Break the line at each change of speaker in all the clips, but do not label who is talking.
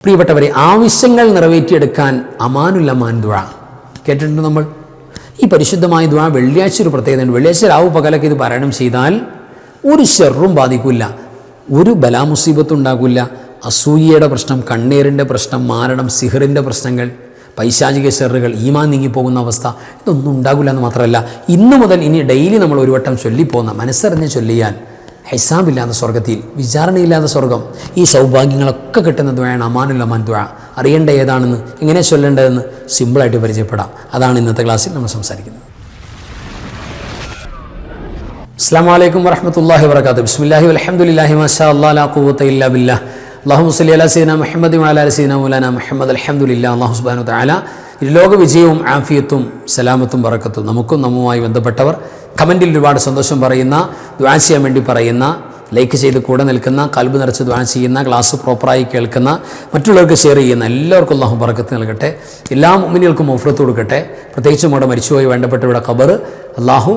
പ്രിയപ്പെട്ടവരെ, ആവശ്യങ്ങൾ നിറവേറ്റിയെടുക്കാൻ അമാനുൽ അമാൻ ദുആ കേട്ടിട്ടുണ്ട് നമ്മൾ. ഈ പരിശുദ്ധമായ ദുആ വെള്ളിയാഴ്ച ഒരു പ്രത്യേകതയുണ്ട്. വെള്ളിയാഴ്ച രാവ് പകലൊക്കെ ഇത് പാരായണം ചെയ്താൽ ഒരു ശർറും ബാധിക്കില്ല, ഒരു ബലാമുസീബത്തും ഉണ്ടാകില്ല. അസൂയയുടെ പ്രശ്നം, കണ്ണീരിൻ്റെ പ്രശ്നം, മാരണം, സിഹറിൻ്റെ പ്രശ്നങ്ങൾ, പൈശാചിക ശർറുകൾ, ഈമാൻ നീങ്ങിപ്പോകുന്ന അവസ്ഥ, ഇതൊന്നും ഉണ്ടാകില്ല എന്ന് മാത്രമല്ല, ഇന്നു മുതൽ ഇനി ഡെയിലി നമ്മൾ ഒരു വട്ടം ചൊല്ലിപ്പോകുന്ന, മനസ്സറിഞ്ഞ് ചൊല്ലിയാൽ ഹിസാബില്ലാത്ത സ്വർഗത്തിൽ, വിചാരണയില്ലാത്ത സ്വർഗം, ഈ സൗഭാഗ്യങ്ങളൊക്കെ കിട്ടുന്ന ദുആയാണ് അമാനുൽ അമാൻ ദുആ. അറിയേണ്ട ഏതാണെന്ന്, എങ്ങനെ ചൊല്ലേണ്ടതെന്ന് സിമ്പിളായിട്ട് പരിചയപ്പെടാം. അതാണ് ഇന്നത്തെ ക്ലാസ്സിൽ നമ്മൾ സംസാരിക്കുന്നത്. അസ്സലാമു അലൈക്കും വറഹ്മത്തുള്ളാഹി വബറകാതുഹു. ബിസ്മില്ലാഹി വൽഹംദുലില്ലാഹി മാഷാ അല്ലാഹ് ലാ ഖുവത ഇല്ലാ ബില്ലാഹ്. അല്ലാഹുമ്മ സ്വല്ലി അലാ സയ്യിദിനാ മുഹമ്മദ് വഅലാ ആലി സയ്യിദിനാ മൗലാനാ മുഹമ്മദ്. അൽഹംദുലില്ലാഹ്. അല്ലാഹു സുബ്ഹാനഹു വതആല ലോക വിജയവും ആഫിയത്തും സലാമത്തും ബറക്കത്തും നമുക്കും നമ്മുമായി ബന്ധപ്പെട്ടവർ കമൻറ്റിൽ ഒരുപാട് സന്തോഷം പറയുന്ന, ദുആ ചെയ്യാൻ വേണ്ടി പറയുന്ന, ലൈക്ക് ചെയ്ത് കൂടെ നിൽക്കുന്ന, കൽബ് നിറച്ച് ദുആ ചെയ്യുന്ന, ക്ലാസ് പ്രോപ്പറായി കേൾക്കുന്ന, മറ്റുള്ളവർക്ക് ഷെയർ ചെയ്യുന്ന എല്ലാവർക്കും അല്ലാഹു ബറക്കത്ത് നൽകട്ടെ. എല്ലാ മുഅ്മിനീങ്ങൾക്കും മഗ്ഫിറത്ത് കൊടുക്കട്ടെ. പ്രത്യേകിച്ചും നമ്മുടെ മരിച്ചുപോയി വേണ്ടപ്പെട്ടവരുടെ ഖബർ അല്ലാഹു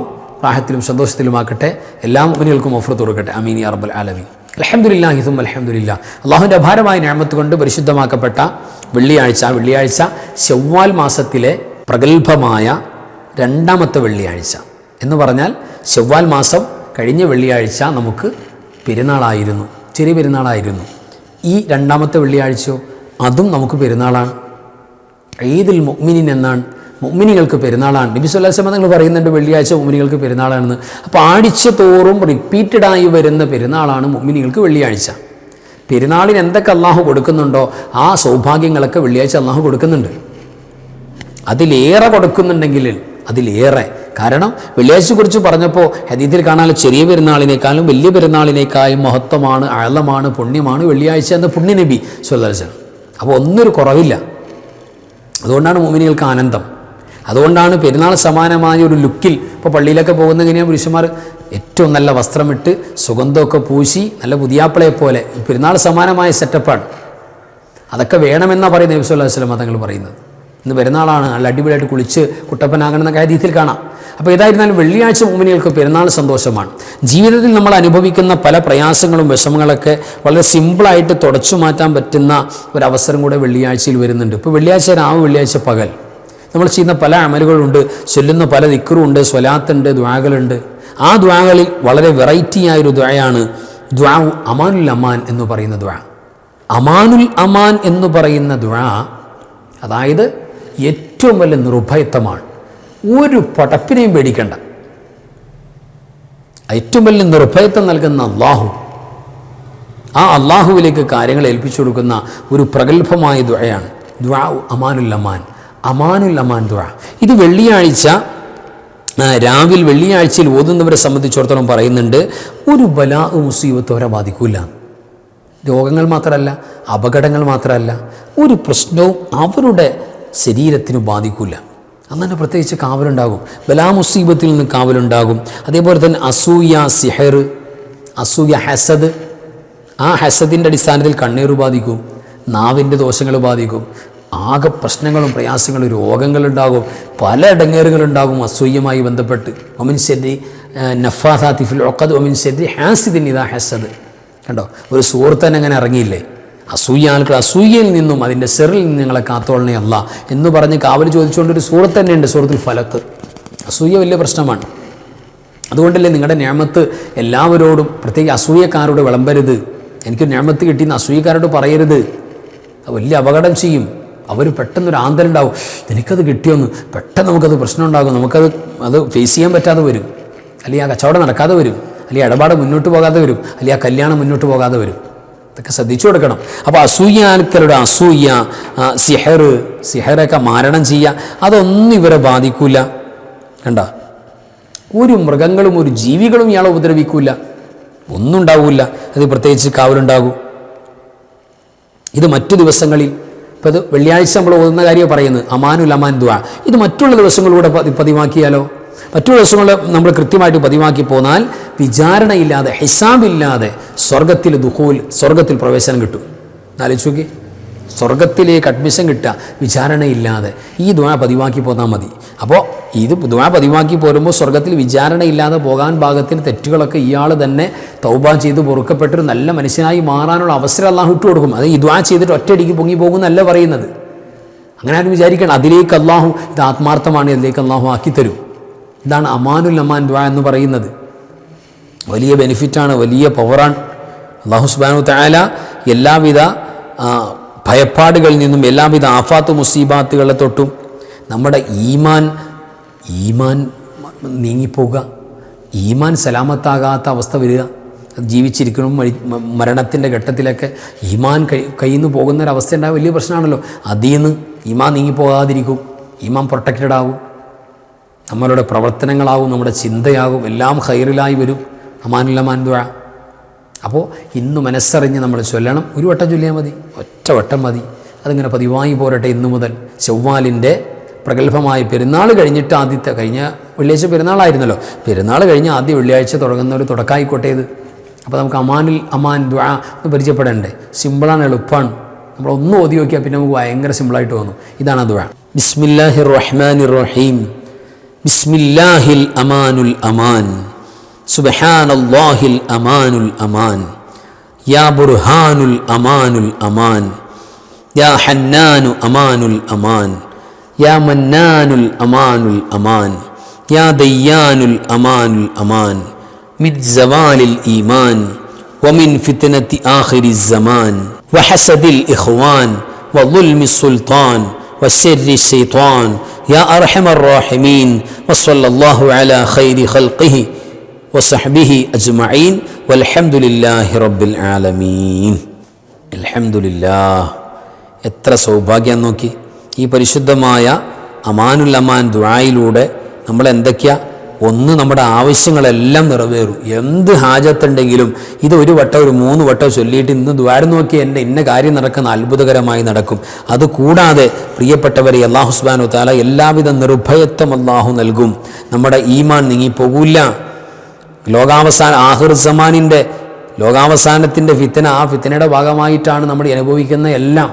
റാഹത്തിലും സന്തോഷത്തിലുമാക്കട്ടെ. എല്ലാ മുഅ്മിനീങ്ങൾക്കും മഗ്ഫിറത്ത് കൊടുക്കട്ടെ. ആമീൻ യാ റബ്ബൽ ആലമീൻ. അൽഹംദുലില്ലാഹി സുമ്മ അൽഹംദുലില്ലാഹ്. അല്ലാഹുവിൻ്റെ അപാരമായ നിഅമത്ത് കൊണ്ട് പരിശുദ്ധമാക്കപ്പെട്ട വെള്ളിയാഴ്ച ശവ്വാൽ മാസത്തിലെ പ്രഗത്ഭമായ രണ്ടാമത്തെ വെള്ളിയാഴ്ച എന്ന് പറഞ്ഞാൽ, ശവ്വാൽ മാസം കഴിഞ്ഞ വെള്ളിയാഴ്ച നമുക്ക് പെരുന്നാളായിരുന്നു, ചെറിയ പെരുന്നാളായിരുന്നു. ഈ രണ്ടാമത്തെ വെള്ളിയാഴ്ചയോ അതും നമുക്ക് പെരുന്നാളാണ്. ഈദുൽ മുഅ്മിനീൻ എന്നാണ്, മുഅ്മിനീങ്ങൾക്ക് പെരുന്നാളാണ്. നബി സ്വല്ലല്ലാഹു അലൈഹി വസല്ലം തങ്ങൾ പറയുന്നുണ്ട് വെള്ളിയാഴ്ച മുഅ്മിനീങ്ങൾക്ക് പെരുന്നാളാണെന്ന്. അപ്പോൾ ആഴ്ച തോറും റിപ്പീറ്റഡായി വരുന്ന പെരുന്നാളാണ് മുഅ്മിനീങ്ങൾക്ക് വെള്ളിയാഴ്ച. പെരുന്നാളിന് എന്തൊക്കെ അള്ളാഹു കൊടുക്കുന്നുണ്ടോ ആ സൗഭാഗ്യങ്ങളൊക്കെ വെള്ളിയാഴ്ച അള്ളാഹു കൊടുക്കുന്നുണ്ട്. അതിലേറെ കൊടുക്കുന്നുണ്ടെങ്കിൽ അതിലേറെ. കാരണം വെള്ളിയാഴ്ചയെക്കുറിച്ച് പറഞ്ഞപ്പോൾ ഹദീസിൽ കാണാൻ ചെറിയ പെരുന്നാളിനേക്കാളും വലിയ പെരുന്നാളിനേക്കാളും മഹത്വമാണ്, അഴലമാണ്, പുണ്യമാണ് വെള്ളിയാഴ്ച എന്ന പുണ്യ നബി സ്വല്ലല്ലാഹു അലൈഹി വസല്ലം. അപ്പോൾ ഒന്നൊരു കുറവില്ല. അതുകൊണ്ടാണ് മുഅ്മിനീങ്ങൾക്ക് ആനന്ദം. അതുകൊണ്ടാണ് പെരുന്നാൾ സമാനമായ ഒരു ലുക്കിൽ, ഇപ്പോൾ പള്ളിയിലൊക്കെ പോകുന്ന എങ്ങനെയാണ് പുരുഷന്മാർ ഏറ്റവും നല്ല വസ്ത്രമിട്ട് സുഗന്ധമൊക്കെ പൂശി നല്ല പുതിയാപ്പിളയെ പോലെ, പെരുന്നാൾ സമാനമായ സെറ്റപ്പാണ്. അതൊക്കെ വേണമെന്നാണ് പറയുന്നത് നബി സ്വല്ലല്ലാഹു അലൈഹി വസല്ലം തങ്ങൾ പറയുന്നത്. ഇന്ന് പെരുന്നാളാണ്, നല്ല അടിപൊളിയായിട്ട് കുളിച്ച് കുട്ടപ്പനാകണമെന്ന കാര്യത്തിൽ കാണാം. അപ്പോൾ ഏതായിരുന്നാലും വെള്ളിയാഴ്ച മുഅ്മിനീങ്ങൾക്ക് പെരുന്നാൾ സന്തോഷമാണ്. ജീവിതത്തിൽ നമ്മൾ അനുഭവിക്കുന്ന പല പ്രയാസങ്ങളും വിഷമങ്ങളൊക്കെ വളരെ സിമ്പിളായിട്ട് തുടച്ചു മാറ്റാൻ പറ്റുന്ന ഒരവസരം കൂടെ വെള്ളിയാഴ്ചയിൽ വരുന്നുണ്ട്. ഇപ്പോൾ വെള്ളിയാഴ്ച രാവ്, വെള്ളിയാഴ്ച പകൽ നമ്മൾ ചെയ്യുന്ന പല അമലുകളുണ്ട്, ചൊല്ലുന്ന പല ദിക്റുണ്ട്, സ്വലാത്തുണ്ട്, ദുആകളുണ്ട്. ആ ദുആകളിൽ വളരെ വെറൈറ്റിയായൊരു ദുആയാണ് ദുആ അമാനുൽ അമാൻ എന്ന് പറയുന്ന ദുആ. അമാനുൽ അമാൻ എന്ന് പറയുന്ന ദുആ അതായത് ഏറ്റവും വലിയ നിർഭയത്വമാണ്. ഒരു പടപ്പിനെയും പേടിക്കണ്ട. ഏറ്റവും വലിയ നിർഭയത്വം നൽകുന്ന അള്ളാഹു, ആ അള്ളാഹുവിലേക്ക് കാര്യങ്ങൾ ഏൽപ്പിച്ചു കൊടുക്കുന്ന ഒരു പ്രഗത്ഭമായ ദുആയാണ് ദുആ അമാനുൽ അമാൻ. അമാനുൽ അമാൻ ദുആ. ഇത് വെള്ളിയാഴ്ച രാവിലെ വെള്ളിയാഴ്ചയിൽ ഓതുന്നവരെ സംബന്ധിച്ചിടത്തോളം പറയുന്നുണ്ട്, ഒരു ബലാ മുസീബത്ത് അവരെ ബാധിക്കില്ല. രോഗങ്ങൾ മാത്രമല്ല, അപകടങ്ങൾ മാത്രമല്ല, ഒരു പ്രശ്നവും അവരുടെ ശരീരത്തിന് ബാധിക്കില്ല. അങ്ങനെ പ്രത്യേകിച്ച് കാവലുണ്ടാകും. ബലാ മുസീബത്തിൽ നിന്ന് കാവലുണ്ടാകും. അതേപോലെ തന്നെ അസൂയ, സിഹർ, അസൂയ, ഹസദ്, ആ ഹസദിൻ്റെ അടിസ്ഥാനത്തിൽ കണ്ണീർ ബാധിക്കും, നാവിൻ്റെ ദോഷങ്ങൾ ബാധിക്കും, ആകെ പ്രശ്നങ്ങളും പ്രയാസങ്ങളും രോഗങ്ങളുണ്ടാകും, പല ഇടങ്ങേറുകളുണ്ടാകും അസൂയയുമായി ബന്ധപ്പെട്ട്. ഒമിൻ ശരി നഫാസാത്തി ഫിൽ ഉഖദ് ഒമിൻ ശരി ഹാസിദിൻ ഇദാ ഹസദ്. കണ്ടോ, ഒരു സുഹൃത്തൻ അങ്ങനെ ഇറങ്ങിയില്ലേ, അസൂയാൾക്ക് അസൂയയിൽ നിന്നും അതിൻ്റെ സെറിൽ നിന്ന് നിങ്ങളെ കാത്തോളണേ അല്ല എന്ന് പറഞ്ഞ് കാവൽ ചോദിച്ചുകൊണ്ടൊരു സുഹൃത്ത് തന്നെയുണ്ട്, സൂറത്തുൽ ഫലക്ക്. അസൂയ വലിയ പ്രശ്നമാണ്. അതുകൊണ്ടല്ലേ നിങ്ങളുടെ നിഅമത്ത് എല്ലാവരോടും, പ്രത്യേകിച്ച് അസൂയക്കാരോട് വിളമ്പരുത്. എനിക്ക് നിഅമത്ത് കിട്ടിയെന്ന് അസൂയക്കാരോട് പറയരുത്. വലിയ അപകടം ചെയ്യും. അവർ പെട്ടെന്നൊരു ആന്തലുണ്ടാവും, എനിക്കത് കിട്ടിയൊന്ന്, പെട്ടെന്ന് നമുക്കത് പ്രശ്നം ഉണ്ടാകും, അത് ഫേസ് ചെയ്യാൻ പറ്റാതെ വരും, അല്ലെങ്കിൽ ആ കച്ചവടം നടക്കാതെ വരും, അല്ലെങ്കിൽ ഇടപാട് മുന്നോട്ട് പോകാതെ വരും, അല്ലെങ്കിൽ ആ കല്യാണം മുന്നോട്ട് പോകാതെ വരും. ഇതൊക്കെ ശ്രദ്ധിച്ചു കൊടുക്കണം. അപ്പോൾ അസൂയാൽക്കരുടെ അസൂയ, സിഹറൊക്കെ മാരണം ചെയ്യുക, അതൊന്നും ഇവരെ ബാധിക്കില്ല. കണ്ട, ഒരു മൃഗങ്ങളും ഒരു ജീവികളും ഇയാളെ ഉപദ്രവിക്കില്ല, ഒന്നും ഉണ്ടാവില്ല. അത് പ്രത്യേകിച്ച് കാവലുണ്ടാകും. ഇത് മറ്റു ദിവസങ്ങളിൽ, ഇപ്പോൾ ഇത് വെള്ളിയാഴ്ച നമ്മൾ ഓതുന്ന കാര്യം പറയുന്നത് അമാനുൽ അമാൻ ദുആ. ഇത് മറ്റുള്ള ദിവസങ്ങളിലൂടെ പതിവാക്കിയാലോ, മറ്റുള്ള ദിവസങ്ങൾ നമ്മൾ കൃത്യമായിട്ട് പതിവാക്കി പോന്നാൽ വിചാരണയില്ലാതെ, ഹിസാബില്ലാതെ സ്വർഗത്തിൽ ദുഖൂൽ, സ്വർഗത്തിൽ പ്രവേശനം കിട്ടും. ആലോചിച്ച് നോക്കി, സ്വർഗത്തിലേക്ക് അഡ്മിഷൻ കിട്ടുക വിചാരണയില്ലാതെ. ഈ ദുആ പതിവാക്കി പോന്നാൽ മതി. അപ്പോൾ ഇത് ദുആ പതിവാക്കി പോരുമ്പോൾ സ്വർഗത്തിൽ വിചാരണയില്ലാതെ പോകാൻ പാകത്തിന് തെറ്റുകളൊക്കെ ഇയാൾ തന്നെ തൗബ ചെയ്ത് പൊറുക്കപ്പെട്ടൊരു നല്ല മനുഷ്യനായി മാറാനുള്ള അവസരം അള്ളാഹു ഇട്ട് കൊടുക്കും. അത് ഈ ദുആ ചെയ്തിട്ട് ഒറ്റയടിക്ക് പൊങ്ങി പോകുന്നല്ല പറയുന്നത്. അങ്ങനെ ആരും വിചാരിക്കണം അതിലേക്ക് അള്ളാഹു ഇത് ആത്മാർത്ഥമാണ്, ഇതിലേക്ക് അള്ളാഹു ആക്കിത്തരും. ഇതാണ് അമാനുൽ അമാൻ ദുആ എന്ന് പറയുന്നത്. വലിയ ബെനിഫിറ്റാണ്, വലിയ പവറാണ്. അള്ളാഹു സുബ്ഹാനഹു വ തആല എല്ലാവിധ ഭയപ്പാടുകളിൽ നിന്നും എല്ലാവിധ ആഫാത്ത് മുസീബാത്തുകളെ തൊട്ടും നമ്മുടെ ഈമാൻ നീങ്ങിപ്പോകുക, ഈമാൻ സലാമത്താകാത്ത അവസ്ഥ വരിക, ജീവിച്ചിരിക്കണം മരണത്തിൻ്റെ ഘട്ടത്തിലൊക്കെ ഈമാൻ കയ്യിൽ നിന്ന് പോകുന്നൊരവസ്ഥ ഉണ്ടാകും. വലിയ പ്രശ്നമാണല്ലോ. അതിൽ നിന്ന് ഈമാൻ നീങ്ങിപ്പോകാതിരിക്കും, ഈമാൻ പ്രൊട്ടക്റ്റഡ് ആകും, നമ്മളുടെ പ്രവർത്തനങ്ങളാകും, നമ്മുടെ ചിന്തയാകും, എല്ലാം ഖൈറിലായി വരും. അമാനുൽ അമാൻ ദുആ. അപ്പോൾ ഇന്ന് മനസ്സറിഞ്ഞ് നമ്മൾ ചൊല്ലണം. ഒരു വട്ടം ചൊല്ലിയാൽ മതി, ഒറ്റ വട്ടം മതി. അതിങ്ങനെ പതിവായി പോരട്ടെ. ഇന്നു മുതൽ ശവ്വാലിൻ്റെ പ്രഗത്ഭമായ പെരുന്നാൾ കഴിഞ്ഞിട്ട് കഴിഞ്ഞ വെള്ളിയാഴ്ച പെരുന്നാളായിരുന്നല്ലോ, പെരുന്നാൾ കഴിഞ്ഞ് ആദ്യ വെള്ളിയാഴ്ച തുടങ്ങുന്ന ഒരു തുടക്കമായിക്കോട്ടെ ഇത്. അപ്പോൾ നമുക്ക് അമാനുൽ അമാൻ ദുആ ഒന്ന് പരിചയപ്പെടണ്ടേ? സിമ്പിളാണ്, എളുപ്പമാണ്. നമ്മളൊന്നും ഓതി നോക്കിയാൽ പിന്നെ നമുക്ക് ഭയങ്കര സിമ്പിളായിട്ട് തോന്നും. ഇതാണ് ആ ദുആ. ബിസ്മില്ലാഹിർ റഹ്മാനിർ റഹീം. ബിസ്മില്ലാഹിൽ അമാനുൽ അമാൻ. സുബ്ഹാനല്ലാഹിൽ അമാനുൽ അമാൻ. യാ ബുർഹാനുൽ അമാനുൽ അമാൻ. യാ ഹന്നാനു അമാനുൽ അമാൻ. യാ മന്നാനുൽ അമാനുൽ അമാൻ. യാ ദയ്യാനുൽ അമാനുൽ അമാൻ. മിൻ സവാലിൽ ഈമാൻ വമിൻ ഫിത്നതി ആഖിരിസ് സമാൻ വഹസദിൽ ഇഖ്വാൻ വളുൽമി സുൽത്താൻ വശർരി ശൈത്താൻ യാ അർഹമർ റഹീമീൻ വസല്ലല്ലാഹു അലാ ഖൈരി ഖൽഖിഹി വസഹ്ബിഹി അജ്മഈൻ വൽഹംദുലില്ലാഹി റബ്ബിൽ ആലമീൻ. അൽഹംദുലില്ലാഹ്. എത്ര സൗഭാഗ്യം നോക്കി. ഈ പരിശുദ്ധമായ അമാനുൽ അമാൻ ദുആയിലൂടെ നമ്മൾ എന്തൊക്കെയാ? ഒന്ന്, നമ്മുടെ ആവശ്യങ്ങളെല്ലാം നിറവേറും. എന്ത് ഹാജത്തുണ്ടെങ്കിലും ഇത് ഒരു വട്ടം ഒരു 3 വട്ടം ചൊല്ലിയിട്ട് ഇന്ന് ദ്വാരം നോക്കി എൻ്റെ ഇന്ന കാര്യം നടക്കുന്ന അത്ഭുതകരമായി നടക്കും. അതുകൂടാതെ പ്രിയപ്പെട്ടവരെ, അല്ലാഹു സുബ്ഹാനഹു വ തആല എല്ലാവിധ നിർഭയത്വം അല്ലാഹു നൽകും. നമ്മുടെ ഈമാൻ നീങ്ങിപ്പോകില്ല. ആഖിർ സമാനിൻ്റെ ലോകാവസാനത്തിൻ്റെ ഫിത്ന, ആ ഫിത്നയുടെ ഭാഗമായിട്ടാണ് നമ്മൾ അനുഭവിക്കുന്ന എല്ലാം.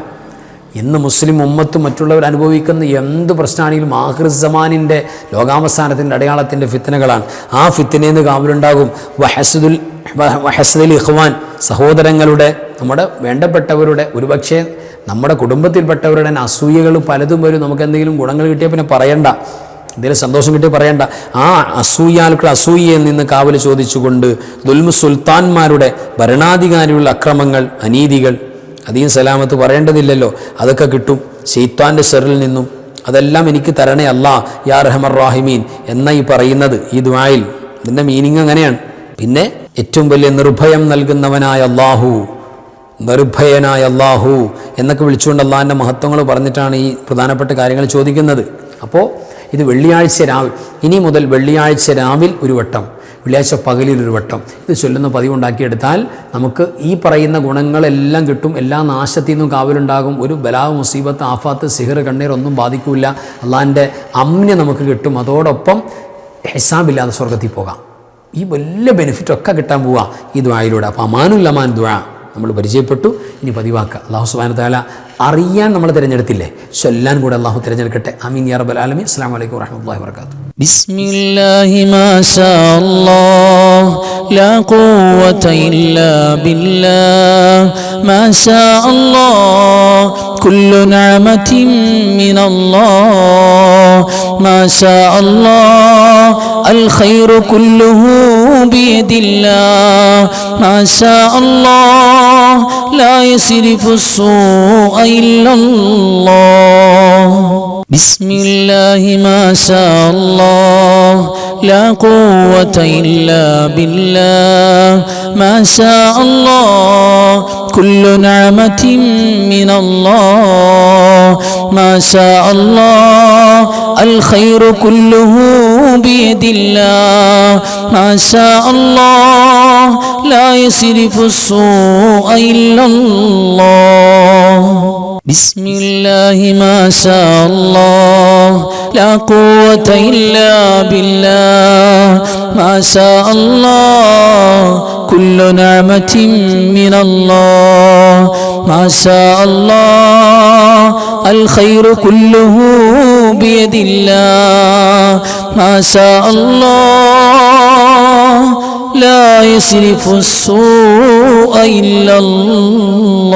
ഇന്ന് മുസ്ലിം ഉമ്മത്ത് മറ്റുള്ളവർ അനുഭവിക്കുന്ന എന്ത് പ്രശ്നമാണെങ്കിലും ആഖിർ സമാനിൻ്റെ ലോകാവസാനത്തിൻ്റെ അടയാളത്തിൻ്റെ ഫിത്നകളാണ്. ആ ഫിത്നയിൽ നിന്ന് കാവലുണ്ടാകും. വഹസ്ദുൽ ഇഖ്വാൻ, സഹോദരങ്ങളുടെ, നമ്മുടെ വേണ്ടപ്പെട്ടവരുടെ, ഒരുപക്ഷെ നമ്മുടെ കുടുംബത്തിൽപ്പെട്ടവരുടെ അസൂയകൾ പലതും വരും. നമുക്ക് എന്തെങ്കിലും ഗുണങ്ങൾ കിട്ടിയാൽ പിന്നെ പറയണ്ട, എന്തെങ്കിലും സന്തോഷം കിട്ടിയാൽ പറയണ്ട. ആ അസൂയയിൽ നിന്ന് കാവൽ ചോദിച്ചുകൊണ്ട് ദുൽമു സുൽത്താൻമാരുടെ, ഭരണാധികാരികളുടെ അക്രമങ്ങൾ, അനീതികൾ, അധികം സലാമത്ത് പറയേണ്ടതില്ലല്ലോ, അതൊക്കെ കിട്ടും. ശൈത്താൻ്റെ ഷർറിൽ നിന്നും അതെല്ലാം എനിക്ക് തരണേ അല്ലാ യാ റഹ്മർ റഹീമീൻ എന്ന ഈ പറയുന്നത് ഈ ദുആയിൽ ഇതിൻ്റെ മീനിങ് അങ്ങനെയാണ്. പിന്നെ ഏറ്റവും വലിയ നിർഭയം നൽകുന്നവനായ അല്ലാഹു, നിർഭയനായ അല്ലാഹു എന്നൊക്കെ വിളിച്ചുകൊണ്ട് അള്ളാഹിൻ്റെ മഹത്വങ്ങൾ പറഞ്ഞിട്ടാണ് ഈ പ്രധാനപ്പെട്ട കാര്യങ്ങൾ ചോദിക്കുന്നത്. അപ്പോൾ ഇത് വെള്ളിയാഴ്ച രാവിൽ, ഇനി മുതൽ വെള്ളിയാഴ്ച രാവിൽ ഒരു വട്ടം, വെള്ളിയാഴ്ച പകലിലൊരു വട്ടം ഇത് ചൊല്ലുന്ന പതിവുണ്ടാക്കിയെടുത്താൽ നമുക്ക് ഈ പറയുന്ന ഗുണങ്ങളെല്ലാം കിട്ടും. എല്ലാ നാശത്തിൽ നിന്നും കാവലുണ്ടാകും. ഒരു ബലാവ്, മുസീബത്ത്, ആഫാത്ത്, സിഹർ, കണ്ണീർ ഒന്നും ബാധിക്കില്ല. അള്ളാഹിൻ്റെ അമ്ന് നമുക്ക് കിട്ടും. അതോടൊപ്പം ഹിസാബില്ലാതെ സ്വർഗത്തിൽ പോകാം. ഈ വലിയ ബെനിഫിറ്റൊക്കെ കിട്ടാൻ പോവുക ഈ ദുആയിലൂടെ. അപ്പോൾ അമാനുൽ അമാൻ ദുആ നമ്മൾ പരിചയപ്പെട്ടു. ഇനി പതിവാക്കുക. അല്ലാഹു സുബ്ഹാനഹു വ തആല അറിയാൻ നമ്മൾ തിരഞ്ഞെടുത്തില്ലേ, ചൊല്ലാൻ കൂടെ അല്ലാഹു തിരഞ്ഞെടുക്കട്ടെ. ആമീൻ യാ റബ്ബൽ ആലമീൻ. അസ്സലാമു അലൈക്കും വറഹ്മത്തുള്ളാഹി വബറകാതുഹു.
ബിസ്മില്ലാഹി മാ ശാ അല്ലാഹ് ലാ ഖുവത ഇല്ലാ ബില്ലാഹ് മാ ശാ അല്ലാഹ് കുല്ലു നിഅമതിൻ മിനല്ലാഹ് മാ ശാ അല്ലാഹ് അൽ ഖൈറു കുല്ലുഹു ബിയദില്ലാഹ് മാ ശാ അല്ലാഹ് ലാ യസ്രിഫു السوء إلا الله بسم الله ما شاء الله لا قوة إلا بالله ما شاء الله كل نعمة من الله ما شاء الله الخير كله بيد الله ما شاء الله لا يصرف السوء إلا الله بسم الله ما شاء الله لا قوة إلا بالله ما شاء الله كل نعمة من الله ما شاء الله الخير كله بيد الله ما شاء الله لا يصرف السوء إلا الله